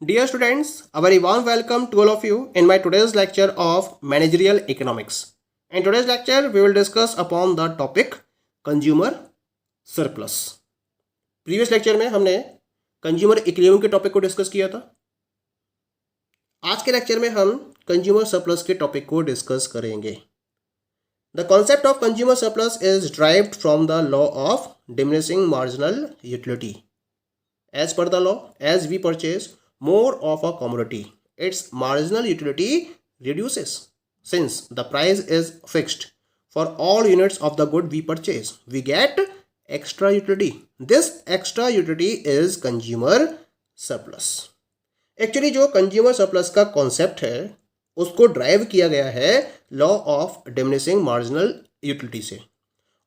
Dear students, a very warm welcome to all of you in my today's lecture of Managerial Economics. In today's lecture, we will discuss upon the topic Consumer Surplus. Previous lecture में हमने consumer equilibrium के topic को discuss किया था. आज के lecture में हम कंज्यूमर सरप्लस के टॉपिक को डिस्कस करेंगे. The concept of consumer surplus is derived from the law of diminishing marginal utility. As per the law, as we purchase more of a commodity, its marginal utility reduces. Since the price is fixed for all units of the good we purchase, we get extra utility. This extra utility is consumer surplus. Actually जो consumer surplus का concept है उसको drive किया गया है law of diminishing marginal utility से.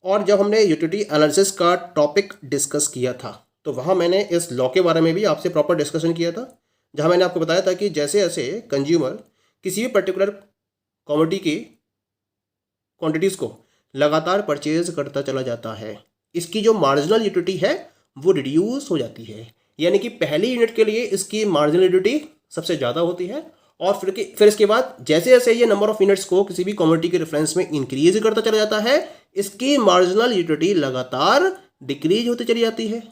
और जब हमने यूटिलिटी एनालिसिस का टॉपिक डिस्कस किया था तो वहाँ मैंने इस लॉ के बारे में भी आपसे प्रॉपर डिस्कशन किया था, जहाँ मैंने आपको बताया था कि जैसे जैसे कंज्यूमर किसी भी पर्टिकुलर कमोडिटी की क्वांटिटीज़ को लगातार परचेज करता चला जाता है, इसकी जो मार्जिनल यूटिलिटी है वो रिड्यूस हो जाती है. यानी कि पहली यूनिट के लिए इसकी मार्जिनल यूटिलिटी सबसे ज़्यादा होती है और फिर इसके बाद जैसे जैसे ये नंबर ऑफ यूनिट्स को किसी भी कमोडिटी के रेफरेंस में इंक्रीज करता चला जाता है, इसकी मार्जिनल यूटिलिटी लगातार डिक्रीज होती चली जाती है.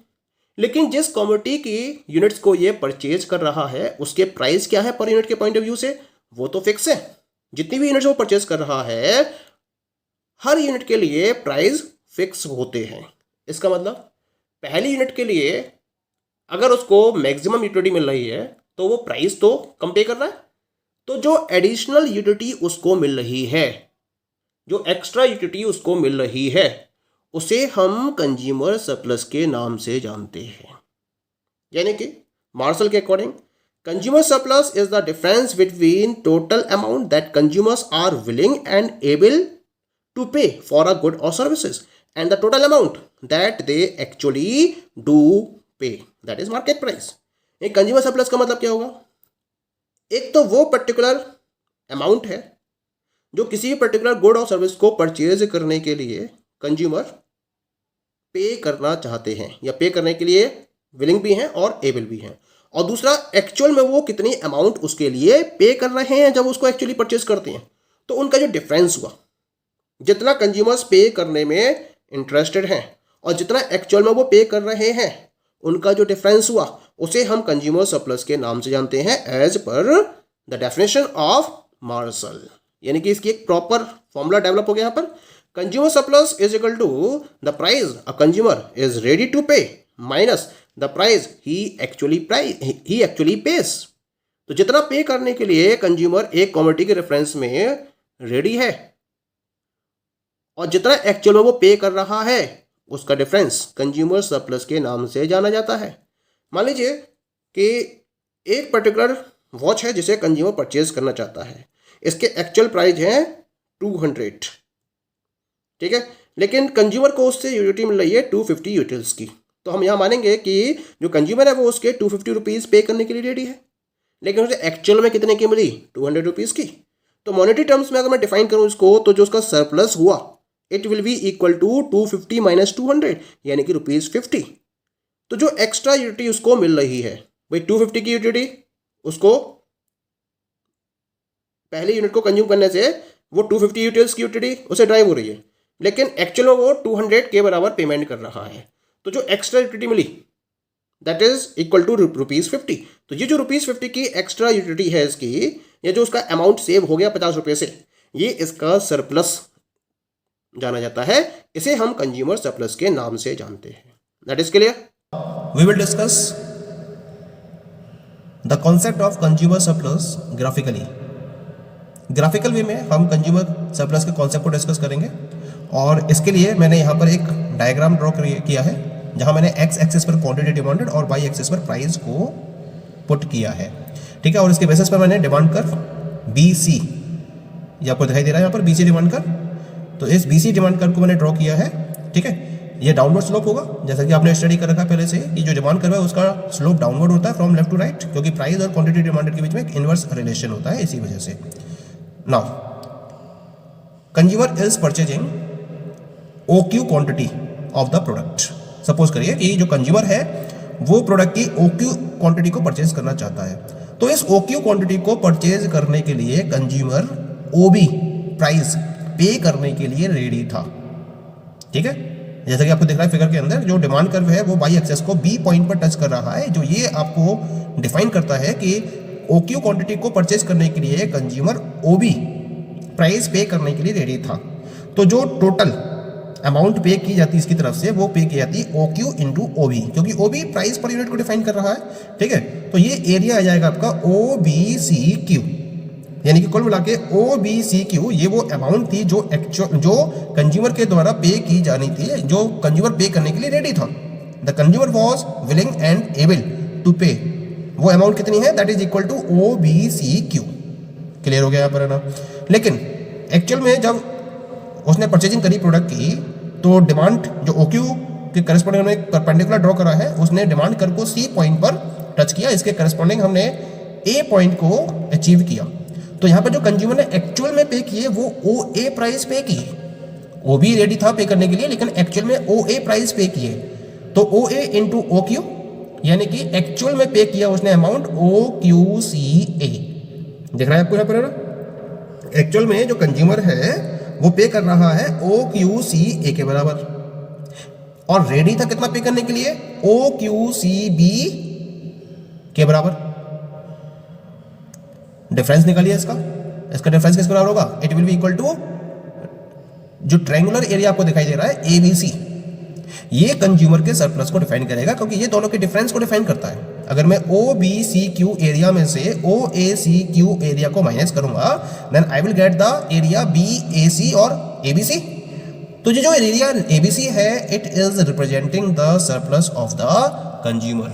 लेकिन जिस कमोडिटी की यूनिट्स को ये परचेज कर रहा है उसके प्राइस क्या है पर यूनिट के पॉइंट ऑफ व्यू से, वो तो फिक्स है. जितनी भी यूनिट्स वो परचेज कर रहा है हर यूनिट के लिए प्राइस फिक्स होते हैं. इसका मतलब पहली यूनिट के लिए अगर उसको मैक्सिमम यूटिलिटी मिल रही है तो वो प्राइस तो कम पे कर रहा है, तो जो एडिशनल यूटिलिटी उसको मिल रही है, जो एक्स्ट्रा यूटिलिटी उसको मिल रही है, उसे हम कंज्यूमर सरप्लस के नाम से जानते हैं. यानी कि मार्शल के according consumer surplus is the difference between total amount that consumers are willing and able to pay for a good or services and the total amount that they actually do pay, that is market price. एक consumer surplus का मतलब क्या होगा? एक तो वो particular amount है जो किसी भी पर्टिकुलर गुड और सर्विस को परचेज करने के लिए कंज्यूमर पे करना चाहते हैं या पे करने के लिए विलिंग भी हैं और एबल भी हैं. और दूसरा एक्चुअल में वो कितनी अमाउंट उसके लिए पे कर रहे हैं जब उसको एक्चुअली परचेज करते हैं. तो उनका जो डिफरेंस हुआ, जितना कंज्यूमर्स पे करने में इंटरेस्टेड हैं और जितना एक्चुअल में वो पे कर रहे हैं, उनका जो डिफरेंस हुआ उसे हम कंज्यूमर सरप्लस के नाम से जानते हैं as per the definition of martial. यानी कि इसकी एक प्रॉपर फॉर्मूला डेवलप हो गया यहाँ पर. Consumer surplus is equal to the price a consumer is ready to pay minus the price he actually pays. तो जितना पे करने के लिए कंज्यूमर एक कमोडिटी के रेफरेंस में रेडी है और जितना एक्चुअल में वो पे कर रहा है, उसका डिफरेंस कंज्यूमर सरप्लस के नाम से जाना जाता है. मान लीजिए कि एक पर्टिकुलर वॉच है जिसे कंज्यूमर परचेज करना चाहता है, इसके एक्चुअल प्राइस हैं 200, ठीक है, लेकिन कंज्यूमर को उससे यूटिलिटी मिल रही है 250 यूटिल्स की. तो हम यहाँ मानेंगे कि जो कंज्यूमर है वो उसके 250 रुपीज़ पे करने के लिए रेडी है, लेकिन उसे एक्चुअल में कितने की मिली? 200 रुपीज़ की. तो मॉनेटरी टर्म्स में अगर मैं डिफाइन करूँ इसको, तो जो उसका सरप्लस हुआ it will be equal to 250 minus 200 यानी कि ₹50. तो जो एक्स्ट्रा यूटिलिटी उसको मिल रही है भाई 250 की यूटिलिटी उसको पहली यूनिट को कंज्यूम करने से वो 250 यूटिल्स की यूटिलिटी उसे ड्राइव हो रही है, लेकिन एक्चुअल में वो 200 के बराबर पेमेंट कर रहा है. तो जो एक्स्ट्रा यूटिलिटी मिली दैट इज इक्वल टू ₹50. तो ये जो ₹50 की एक्स्ट्रा यूटिलिटी है इसकी, ये जो उसका अमाउंट सेव हो गया 50 रुपये से, ये इसका सरप्लस जाना जाता है. इसे हम कंज्यूमर सरप्लस के नाम से जानते हैं. That is clear. We will discuss the concept of consumer surplus graphically. Graphical way में हम कंज्यूमर सरप्लस के कॉन्सेप्ट को डिस्कस करेंगे और इसके लिए मैंने यहाँ पर एक डायग्राम ड्रॉ किया है जहाँ मैंने एक्स एक्सिस पर क्वांटिटी डिमांडेड और वाई एक्सिस पर प्राइस को पुट किया है, ठीक है. और इसके बेसिस पर मैंने डिमांड कर BC, ये आपको दिखाई दे रहा है यहाँ पर BC डिमांड कर. तो इस BC डिमांड कर को मैंने ड्रॉ किया है, ठीक है. ये डाउनवर्ड स्लोप होगा, जैसा कि आपने स्टडी कर रखा है पहले से कि जो डिमांड कर रहा है उसका स्लोप डाउनवर्ड होता है फ्रॉम लेफ्ट टू राइट, क्योंकि प्राइस और क्वांटिटी डिमांडेड के बीच में एक इनवर्स रिलेशन होता है इसी वजह से. Now consumer is purchasing OQ quantity of the product. Suppose करिए कि जो कंज्यूमर है वो प्रोडक्ट की OQ क्वांटिटी को परचेज करना चाहता है। तो इस OQ क्वांटिटी को परचेज करने के लिए कंज्यूमर OB प्राइस पे करने के लिए रेडी था। ठीक है, जैसा कि आपको दिख रहा है फिगर के अंदर, जो डिमांड कर्व है वो वाई एक्सेस को B पॉइंट पर टच कर रहा है, जो ये आपको डिफाइन करता है कि OQ क्वांटिटी को परचेज करने के लिए कंज्यूमर OB प्राइस पे करने के लिए रेडी था। तो जो टोटल अमाउंट पे की जाती है इसकी तरफ से, वो पे की जाती है OQ इंटू OB, क्योंकि OB प्राइस पर यूनिट को डिफाइन कर रहा है। ठीक है, तो ये एरिया आ जाएगा आपका OBCQ, यानी कि कुल मिला के OBCQ ये वो अमाउंट थी जो कंज्यूमर के द्वारा पे की जानी थी, जो कंज्यूमर पे करने के लिए रेडी था। The consumer was willing and able to pay, वो अमाउंट कितनी है, that is equal to OBCQ। Clear हो गया यहाँ पर है ना। लेकिन एक्चुअल में जब उसने परचेजिंग करी प्रोडक्ट की, तो डिमांड जो OQ के करस्पॉन्डिंग हमने परपेंडिकुलर ड्रॉ करा है, उसने डिमांड कर को C पॉइंट पर टच किया, इसके करस्पॉन्डिंग हमने A पॉइंट को अचीव किया। तो यहाँ पर जो कंज्यूमर ने एक्चुअल में पे किए वो OA प्राइस पे की, OB रेडी था पे करने के लिए, लेकिन एक्चुअल में OA प्राइस पे किए। तो OA इंटू OQ, यानी कि एक्चुअल में पे किया उसने अमाउंट OQCA। दिख रहा है आपको यहाँ पर है ना। एक्चुअल में जो कंज्यूमर है वो पे कर रहा है OQCA के बराबर, और रेडी था कितना पे करने के लिए, OQCB के बराबर। डिफरेंस निकालिए इसका डिफरेंस किसके बराबर होगा, it will be equal to जो ट्रायंगुलर एरिया आपको दिखाई दे रहा है ABC, ये कंज्यूमर के सरप्लस को डिफाइन करेगा, क्योंकि ये दोनों के डिफरेंस को डिफाइन करता है। अगर मैं OBCQ एरिया में से OACQ एरिया को माइनस करूंगा, then I will get the area BAC और ABC। तो ये जो एरिया ABC है, it is representing the surplus of the consumer.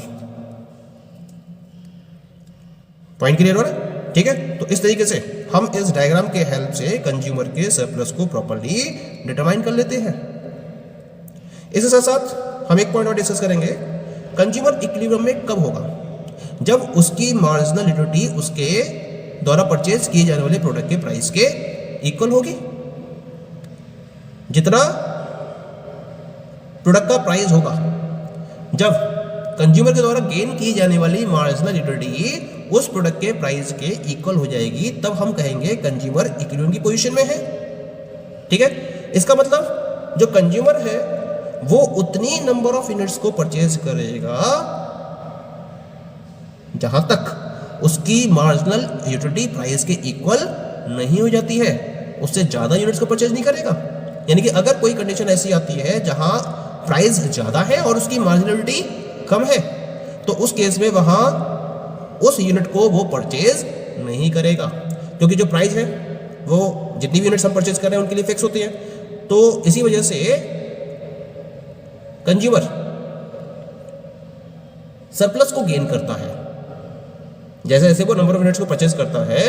Point clear हो रहा है। ठीक है, तो इस तरीके से हम इस डायग्राम के हेल्प से कंज्यूमर के सरप्लस को प्रॉपर्ली डिटरमाइन कर लेते हैं। इसके साथ साथ हम एक पॉइंट और डिस्कस करेंगे, कंज्यूमर इक्विलिब्रियम में कब होगा, जब उसकी मार्जिनल यूटिलिटी उसके द्वारा परचेज किए जाने वाले प्रोडक्ट के प्राइस के इक्वल होगी। जितना प्रोडक्ट का प्राइस होगा, जब कंज्यूमर के द्वारा गेन की जाने वाली मार्जिनल यूटिलिटी उस प्रोडक्ट के प्राइस के इक्वल हो जाएगी, तब हम कहेंगे कंज्यूमर इक्विलिब्रियम की पोजीशन में है। ठीक है, इसका मतलब जो कंज्यूमर है वो उतनी नंबर ऑफ यूनिट्स को परचेज करेगा जहां तक उसकी मार्जिनल यूटिलिटी प्राइस के इक्वल नहीं हो जाती है, उससे ज्यादा यूनिट्स को परचेज नहीं करेगा। यानी कि अगर कोई कंडीशन ऐसी आती है जहां प्राइस ज्यादा है और उसकी मार्जिनलिटी कम है, तो उस केस में वहां उस यूनिट को वो परचेज नहीं करेगा, क्योंकि जो प्राइस है वो जितनी भी यूनिट्स हम परचेज कर रहे हैं उनके लिए फिक्स होती है। तो इसी वजह से कंज्यूमर सरप्लस को गेन करता है। जैसे जैसे वो नंबर ऑफ यूनिट्स को परचेज करता है,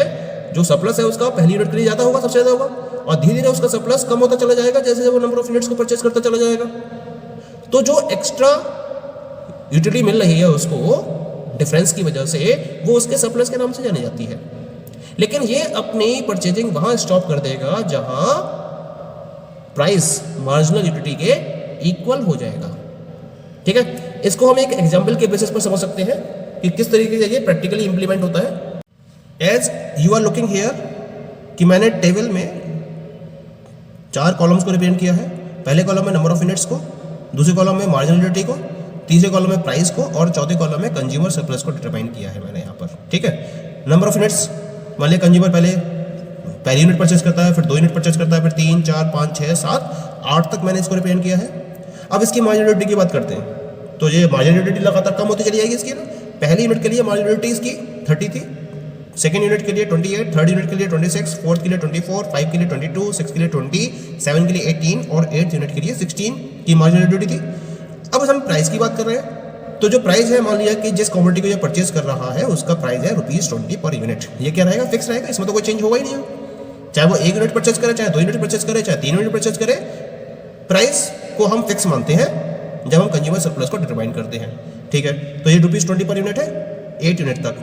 जो सरप्लस है उसका पहली यूनिट के लिए ज्यादा होगा, सबसे ज्यादा होगा, और धीरे धीरे उसका सरप्लस कम होता चला जाएगा जैसे जैसे वो नंबर ऑफ यूनिट्स को परचेज करता चला जाएगा। तो जो एक्स्ट्रा यूटिलिटी मिल रही है उसको डिफरेंस की वजह से, वो उसके सरप्लस के नाम से जानी जाती है। लेकिन ये अपनी परचेजिंग वहां स्टॉप कर देगा जहां प्राइस मार्जिनल यूटिलिटी के इक्वल हो जाएगा। ठीक है, इसको हम एक एग्जांपल के बेसिस पर समझ सकते हैं कि किस तरीके से ये प्रैक्टिकली इंप्लीमेंट होता है। As you are looking here कि मैंने टेबल में 4 कॉलम्स को रिप्रेजेंट किया है। पहले कॉलम में नंबर ऑफ यूनिट्स को, दूसरे कॉलम में मार्जिनल यूटिलिटी को, तीसरे कॉलम में प्राइस को, और चौथे कॉलम में कंज्यूमर सरप्लस को डिटरमाइन किया है मैंने यहाँ पर। ठीक है, नंबर ऑफ यूनिट्स, मान लिया कंज्यूमर पहली यूनिट परचेज करता है, फिर 2 यूनिट परचेज करता है, फिर 3, 4, 5, 6, 7, 8 तक मैंने इसको रिप्रेजेंट किया है। अब इसकी मार्जिनल यूटिलिटी की बात करते हैं, तो ये मार्जिनल यूटिलिटी लगातार कम होती चली जाएगी इसकी ना। पहली यूनिट के लिए मार्जिनल यूटिलिटी इसकी 30 थी, सेकंड यूनिट के लिए 28, थर्ड यूनिट के लिए 26, फोर्थ के लिए 24, 5 के लिए 22, 6 के लिए 20, 7 के लिए 18 और 8th यूनिट के लिए 16 की मार्जिनल यूटिलिटी थी। अब हम प्राइस की बात कर रहे हैं, तो जो प्राइस है, मान लिया कि जिस कमोडिटी को ये परचेज कर रहा है उसका प्राइस है ₹20 पर यूनिट। ये क्या रहेगा, फिक्स रहेगा, इसमें तो कोई चेंज होगा ही नहीं। चाहे वो 1 यूनिट परचेज करे, चाहे 2 यूनिट परचेज करे, चाहे 3 यूनिट परचेज करे, प्राइस को हम फिक्स मानते हैं जब हम कंज्यूमर सरप्लस को डिटरमाइन करते हैं। ठीक है, तो ये ₹20 पर यूनिट है 8 यूनिट तक।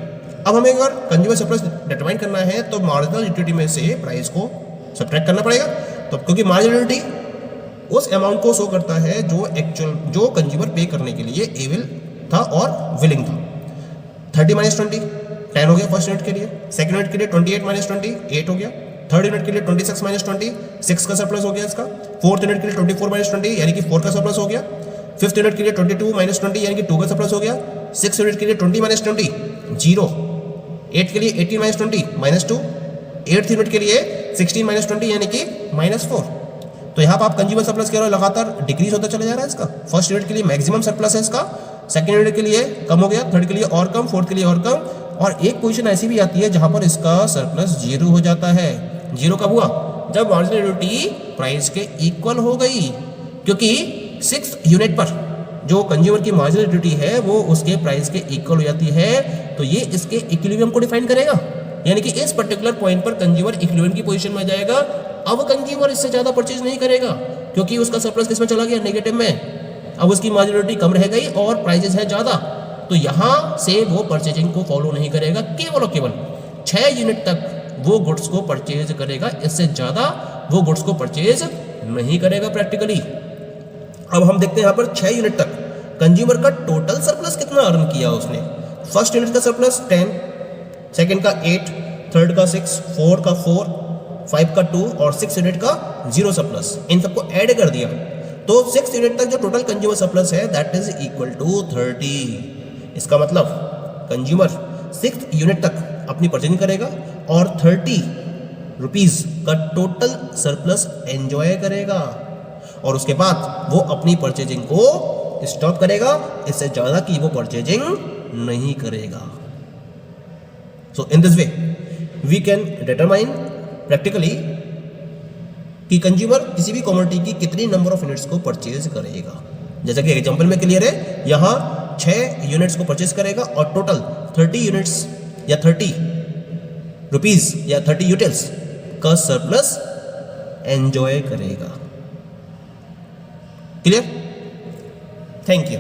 अब हमें अगर कंज्यूमर सरप्लस डिटरमाइन करना है तो मार्जिनल यूटिलिटी में से प्राइस को सब्ट्रैक्ट करना पड़ेगा, तो क्योंकि मार्जिनल यूटिलिटी उस अमाउंट को शो करता है जो कंज्यूमर पे करने के लिए एबल था और विलिंग था। 30 माइनस 20 10 हो गया फर्स्ट यूनिट के लिए, सेकंड यूनिट के लिए 28 माइनस 20 8 हो गया, थर्ड यूनिट के लिए 26 माइनस 20 6 का सरप्लस हो गया इसका, फोर्थ यूनिट के लिए 24 माइनस 20 यानी कि 4 का सरप्लस हो गया, फिफ्थ यूनिट के लिए 22 माइनस 20 यानी कि 2 का सरप्लस हो गया, सिक्स यूनिट के लिए 20 माइनस 20 0, 8 के लिए 18 माइनस 20 माइनस 2, एट्थ यूनिट के लिए 16 माइनस 20 यानी कि माइनस 4। तो यहाँ पर आप कंज्यूमर सरप्लस कह रहे हो लगातार डिक्रीज होता चला जा रहा है इसका। फर्स्ट यूनिट के लिए मैक्सिमम सरप्लस है इसका, सेकंड यूनिट के लिए कम हो गया, थर्ड के लिए और कम, फोर्थ के लिए और कम, और एक पोजीशन ऐसी भी आती है जहां पर इसका सरप्लस 0 हो जाता है। 0 कब हुआ? जब मार्जिनल यूटिलिटी प्राइस के इक्वल हो गई, क्योंकि 6 यूनिट पर जो कंज्यूमर की मार्जिनल यूटिलिटी है वो उसके प्राइस के इक्वल हो जाती है, तो ये इसके इक्विलिब्रियम को डिफाइन करेगा, यानी कि इस पर्टिकुलर पॉइंट पर कंज्यूमर इक्विलिब्रियम की पोजीशन में जाएगा। अब कंज्यूमर इससे ज्यादा परचेज नहीं करेगा क्योंकि उसका सरप्लस किसमें चला गया? नेगेटिव में। अब उसकी मार्जिनल यूटिलिटी कम रह गई और प्राइसेस है ज्यादा, तो यहां से वो परचेजिंग को फॉलो नहीं करेगा, केवल और केवल 6 यूनिट तक वो गुड्स को परचेज करेगा, इससे ज्यादा वो गुड्स को परचेज नहीं करेगा प्रैक्टिकली। अब हम देखते हैं यहाँ पर 6 यूनिट तक कंज्यूमर का टोटल सरप्लस कितना अर्न किया उसने। फर्स्ट यूनिट का सरप्लस 10, सेकंड का 8, थर्ड का 6, फोर्थ का 4, 5 का 2 और 6 यूनिट का 0 सरप्लस, इन सबको ऐड कर दिया तो 6 यूनिट तक जो टोटल कंज्यूमर सरप्लस है दैट इज इक्वल टू 30। इसका मतलब कंज्यूमर 6 यूनिट तक अपनी परचेजिंग करेगा और 30 रुपीज का टोटल सरप्लस एंजॉय करेगा, और उसके बाद वो अपनी परचेजिंग को स्टॉप करेगा, इससे ज्यादा की वो परचेजिंग नहीं करेगा। So in this way we can determine practically कि कंज्यूमर किसी भी कमोडिटी की कितनी नंबर ऑफ यूनिट्स को परचेज करेगा। जैसा कि एग्जांपल में क्लियर है, यहां 6 यूनिट्स को परचेज करेगा और टोटल 30 यूनिट्स या 30 रुपीज या 30 यूटिल्स का सरप्लस एंजॉय करेगा। क्लियर? Thank you.